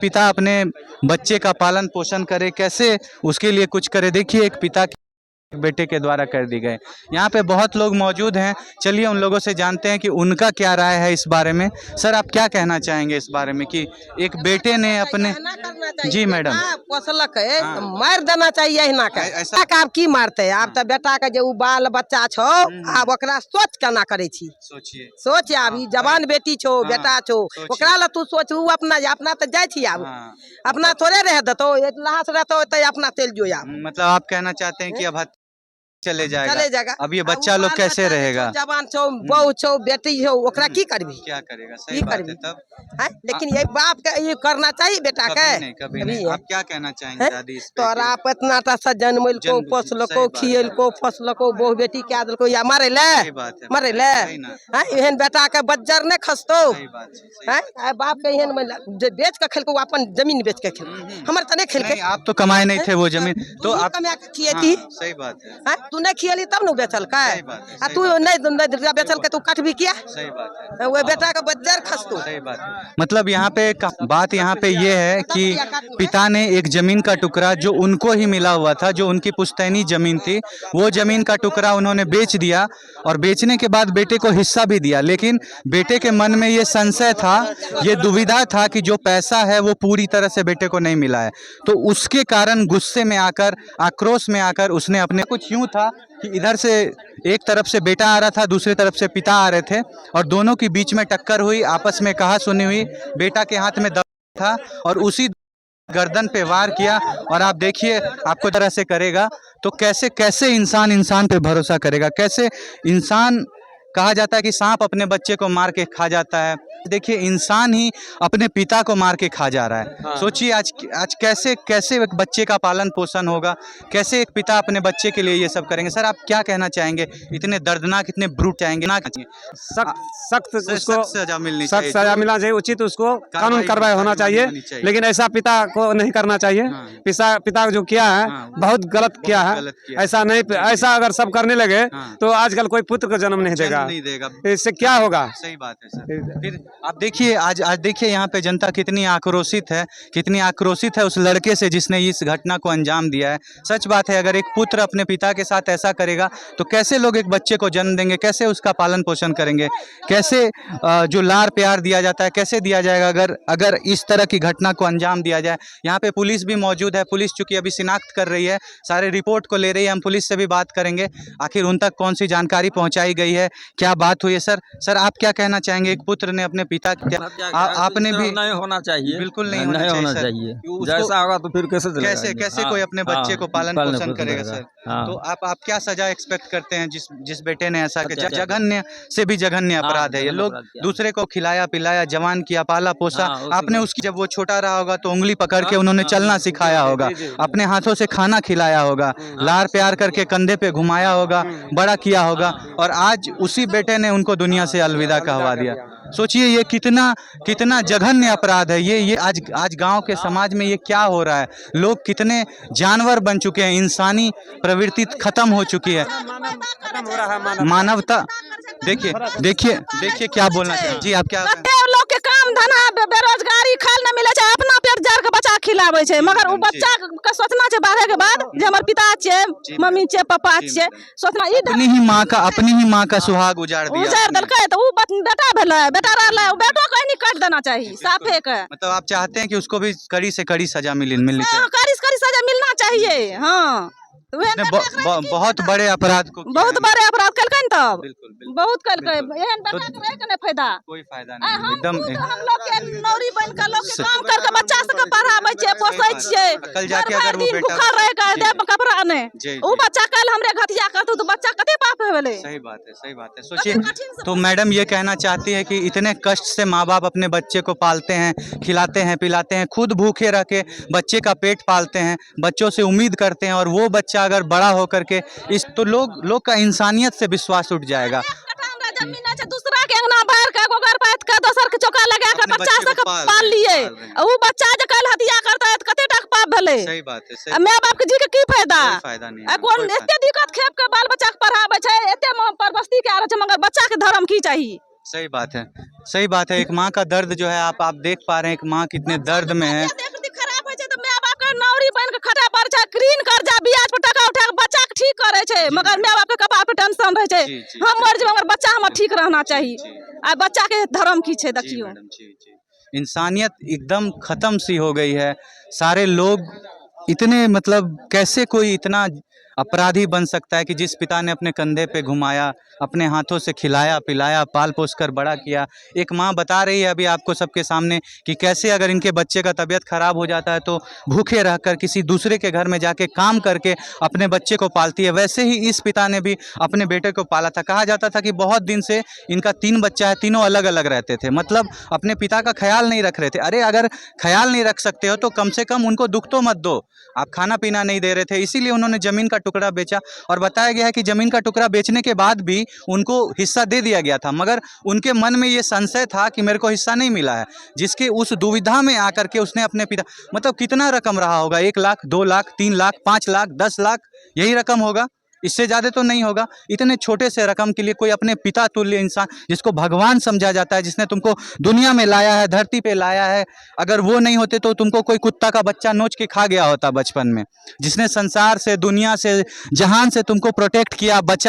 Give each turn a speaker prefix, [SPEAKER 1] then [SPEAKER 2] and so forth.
[SPEAKER 1] पिता अपने बच्चे का पालन पोषण करे, कैसे उसके लिए कुछ करे। देखिए एक पिता के बेटे के द्वारा कर दी गए। यहाँ पे बहुत लोग मौजूद हैं, चलिए उन लोगों से जानते हैं कि उनका क्या राय है इस बारे में। सर आप क्या कहना चाहेंगे इस बारे में कि एक बेटे ने अपने जी मैडम
[SPEAKER 2] पोसलक है
[SPEAKER 1] हाँ।
[SPEAKER 2] मार देना चाहिए हिना के
[SPEAKER 1] ऐसा
[SPEAKER 2] आप की मारते आप तो बेटा के जो बाल बच्चा छो आब ओकरा सोच केना करे छी।
[SPEAKER 1] सोचिए
[SPEAKER 2] सोच आब ई जवान बेटी छो
[SPEAKER 1] हाँ,
[SPEAKER 2] बेटा छो ओकरा ला तू सोच उ अपना तो जाय छी आब
[SPEAKER 1] हाँ।
[SPEAKER 2] अपना थोड़े रह देतो लाश रहतो त अपना तेल जो आब
[SPEAKER 1] मतलब आप कहना चाहते हैं कि अब चले जाएगा। अब ये बच्चा लोग कैसे रहेगा।
[SPEAKER 2] जवान छो बहू छो बेटी छो ओकरा की करबी
[SPEAKER 1] क्या करेगा, सही बात है तब
[SPEAKER 2] है। लेकिन ये बाप के ये करना चाहिए बेटा के
[SPEAKER 1] कभी नहीं। आप क्या कहना चाहेंगे दादी इस पे
[SPEAKER 2] तोरा पतना टा से जन्मल को पोसलको खियल को फसलको बहु बेटी क्या दिलको या मारे ले एहन बेटा के बज्जर ने खसतो है बाप के एहन बेच के खेलको अपन जमीन बेच के खेल हमर तने खेल के
[SPEAKER 1] आप तो कमाए नहीं थे वो जमीन तो आप
[SPEAKER 2] कमा के खिएती।
[SPEAKER 1] सही बात है
[SPEAKER 2] तू नहीं खियली तब न बेचल का तू नहीं बेचल के तू कटबी किया।
[SPEAKER 1] सही बात है
[SPEAKER 2] वो बेटा का बज्जर खसतो।
[SPEAKER 1] सही बात। मतलब यहाँ पे बात यहाँ पे ये है कि पिता ने एक जमीन का टुकड़ा जो उनको ही मिला हुआ था, जो उनकी पुश्तैनी जमीन थी, वो जमीन का टुकड़ा उन्होंने बेच दिया और बेचने के बाद बेटे को हिस्सा भी दिया। लेकिन बेटे के मन में ये संशय था, ये दुविधा था कि जो पैसा है वो पूरी तरह से बेटे को नहीं मिला है। तो उसके कारण गुस्से में आकर, आक्रोश में आकर उसने अपने कुछ यूं था कि इधर से एक तरफ से बेटा आ रहा था, दूसरी तरफ से पिता आ रहे थे और दोनों के बीच में टक्कर हुई, आपस में कहा सुनी हुई। बेटा के हाथ में दबा था और उसी गर्दन पे वार किया। और आप देखिए आपको तरह से करेगा तो कैसे कैसे इंसान पे भरोसा करेगा। कैसे इंसान, कहा जाता है कि सांप अपने बच्चे को मार के खा जाता है, देखिए इंसान ही अपने पिता को मार के खा जा रहा है।
[SPEAKER 3] हाँ।
[SPEAKER 1] सोचिए आज कैसे कैसे एक बच्चे का पालन पोषण होगा, कैसे एक पिता अपने बच्चे के लिए ये सब करेंगे। सर आप क्या कहना चाहेंगे, इतने दर्दनाक इतने ब्रूट चाहेंगे ना
[SPEAKER 3] सख्त उसको
[SPEAKER 1] सजा मिलनी
[SPEAKER 3] सख्त
[SPEAKER 1] चाहिए,
[SPEAKER 3] सजा मिलना चाहिए, उचित उसको कानून कार्रवाई होना चाहिए। लेकिन ऐसा पिता को नहीं करना चाहिए। पिता जो किया है बहुत गलत किया है। ऐसा नहीं, ऐसा अगर सब करने लगे तो आजकल कोई पुत्र को जन्म नहीं देगा। इससे क्या होगा।
[SPEAKER 1] सही बात है सर। फिर आप देखिए आज देखिए यहाँ पे जनता कितनी आक्रोशित है उस लड़के से जिसने इस घटना को अंजाम दिया है। सच बात है, अगर एक पुत्र अपने पिता के साथ ऐसा करेगा तो कैसे लोग एक बच्चे को जन्म देंगे, कैसे उसका पालन पोषण करेंगे, कैसे जो लार प्यार दिया जाता है कैसे दिया जाएगा अगर इस तरह की घटना को अंजाम दिया जाए। यहाँ पे पुलिस भी मौजूद है, पुलिस चूंकि अभी शिनाख्त कर रही है, सारे रिपोर्ट को ले रही है। हम पुलिस से भी बात करेंगे आखिर उन तक कौन सी जानकारी पहुँचाई गई है, क्या बात हुई है। सर आप क्या कहना चाहेंगे, एक पुत्र ने अपने पिता आपने भी
[SPEAKER 4] नहीं होना चाहिए,
[SPEAKER 1] बिल्कुल नहीं
[SPEAKER 4] होना चाहिए। जैसा होगा तो फिर
[SPEAKER 1] कैसे कोई अपने बच्चे को पालन पोषण करेगा सर। तो आप क्या सजा एक्सपेक्ट करते हैं जिस बेटे ने ऐसा किया। जघन्य से भी जघन्य अपराध है ये। लोग दूसरे को खिलाया पिलाया, जवान किया, पाला पोसा। आपने उसकी जब वो छोटा रहा होगा तो उंगली पकड़ के उन्होंने चलना सिखाया होगा, अपने हाथों से खाना खिलाया होगा, लार प्यार करके कंधे पे घुमाया होगा, बड़ा किया होगा और आज उसी बेटे ने उनको दुनिया से अलविदा कहवा दिया। सोचिए ये कितना जघन्य अपराध है ये आज गांव के समाज में ये क्या हो रहा है। लोग कितने जानवर बन चुके हैं, इंसानी प्रवृत्ति खत्म हो चुकी है, मानवता। देखिए क्या बोलना चाहिए जी। आप क्या
[SPEAKER 5] लोग के काम धंधा बेरोजगारी खाल न मिले, अपना पेट जार के बच्चा खिलावे छे, मगर वो बच्चा के सोचना छे बारह के बाद जे हमर पिता छे, मम्मी छे, पापा छे, सोचना ई
[SPEAKER 1] अपनी ही माँ का सुहाग उजाड़
[SPEAKER 5] दलकै तो उ बेटा भेलै, बेटा रहलै बेटो को नहीं काट देना चाहिए साफे के।
[SPEAKER 1] मतलब आप चाहते हैं कि उसको भी कड़ी से कड़ी सजा मिलनी चाहिए।
[SPEAKER 5] कड़ी से कड़ी सजा मिलना चाहिए। हाँ
[SPEAKER 1] बहुत बड़े अपराध को,
[SPEAKER 5] बहुत बड़े अपराध कलकन तब बहुत कलकै, एहन बेटा के रह के नहीं फायदा,
[SPEAKER 1] कोई फायदा नहीं। एकदम
[SPEAKER 5] हम लोग के नौरी बन के लोग के काम करके बच्चा सबके पढ़ाबै छै, पोसै छियै।
[SPEAKER 1] कल जाके अगर वो बेटा
[SPEAKER 5] भूखा रह के देह कपड़ा ने उ बच्चा कल हमरे घटिया करतु तो बच्चा कते पाप भेलै।
[SPEAKER 1] सही बात है। सोचिए तो मैडम ये कहना चाहती है कि इतने कष्ट से माँ बाप अपने बच्चे को पालते हैं, खिलाते हैं, पिलाते हैं, खुद भूखे रह के बच्चे का पेट पालते हैं, बच्चों से उम्मीद करते हैं और वो बच्चा अगर बड़ा होकर के इस तो लोग का इंसानियत से विश्वास उठ जाएगा।
[SPEAKER 5] दूसरा के अंगना भर के गोबर पात के दोसर के चौका लगा के बच्चा से पाल लिए, वो बच्चा जे कल हत्या करता है कते तक पाप भेले।
[SPEAKER 1] सही बात है।
[SPEAKER 5] माय बाप के जी के की फायदा,
[SPEAKER 1] कोई फायदा नहीं।
[SPEAKER 5] कौन एते दिक्कत खेप के बाल बच्चा के पढ़ावे छै, एते परबस्ती के आरो छै, मगर बच्चा के धर्म की चाहिए।
[SPEAKER 1] सही बात है, सही बात है। एक माँ का दर्द जो है आप देख पा रहे हैं, एक माँ कितने दर्द में है।
[SPEAKER 5] खराब होय छै त माय बाप के नौरी बन के खटा पड़ छै, ऋण कर्जा ब्याज पर टका उठा के बच्चा के ठीक करे छै, मगर माय बाप के कपार पे टेंशन रहे छै। हम मर जेबै मगर बच्चा हमर ठीक रहना चाहिए। आ बच्चा के धर्म की छै देखियो।
[SPEAKER 1] इंसानियत एकदम खत्म सी हो गई है। सारे लोग इतने मतलब कैसे कोई इतना अपराधी बन सकता है कि जिस पिता ने अपने कंधे पे घुमाया, अपने हाथों से खिलाया पिलाया, पाल पोस कर बड़ा किया। एक माँ बता रही है अभी आपको सबके सामने कि कैसे अगर इनके बच्चे का तबीयत खराब हो जाता है तो भूखे रहकर किसी दूसरे के घर में जाके काम करके अपने बच्चे को पालती है। वैसे ही इस पिता ने भी अपने बेटे को पाला था। कहा जाता था कि बहुत दिन से इनका 3 बच्चा है, तीनों अलग अलग रहते थे, मतलब अपने पिता का ख्याल नहीं रख रहे थे। अरे अगर ख्याल नहीं रख सकते हो तो कम से कम उनको दुख तो मत दो। आप खाना पीना नहीं दे रहे थे, इसीलिए उन्होंने ज़मीन का टुकड़ा बेचा। और बताया गया है कि ज़मीन का टुकड़ा बेचने के बाद भी उनको हिस्सा दे दिया गया था, मगर उनके मन में ये संशय था कि मेरे को हिस्सा नहीं मिला है, जिसके उस दुविधा में आकर के उसने अपने पिता, मतलब कितना रकम रहा होगा, 1 लाख, 2 लाख, 3 लाख, 5 लाख, 10 लाख, यही रकम होगा, इससे ज़्यादा तो नहीं होगा। इतने छोटे से रकम के लिए कोई अपने पिता तुल्य इंसान, जिसको भगवान समझा जाता है, जिसने तुमको दुनिया में लाया है, धरती पे लाया है, अगर वो नहीं होते तो तुमको कोई कुत्ता का बच्चा नोच के खा गया होता बचपन में। जिसने संसार से, दुनिया से, जहान से तुमको प्रोटेक्ट किया, बचा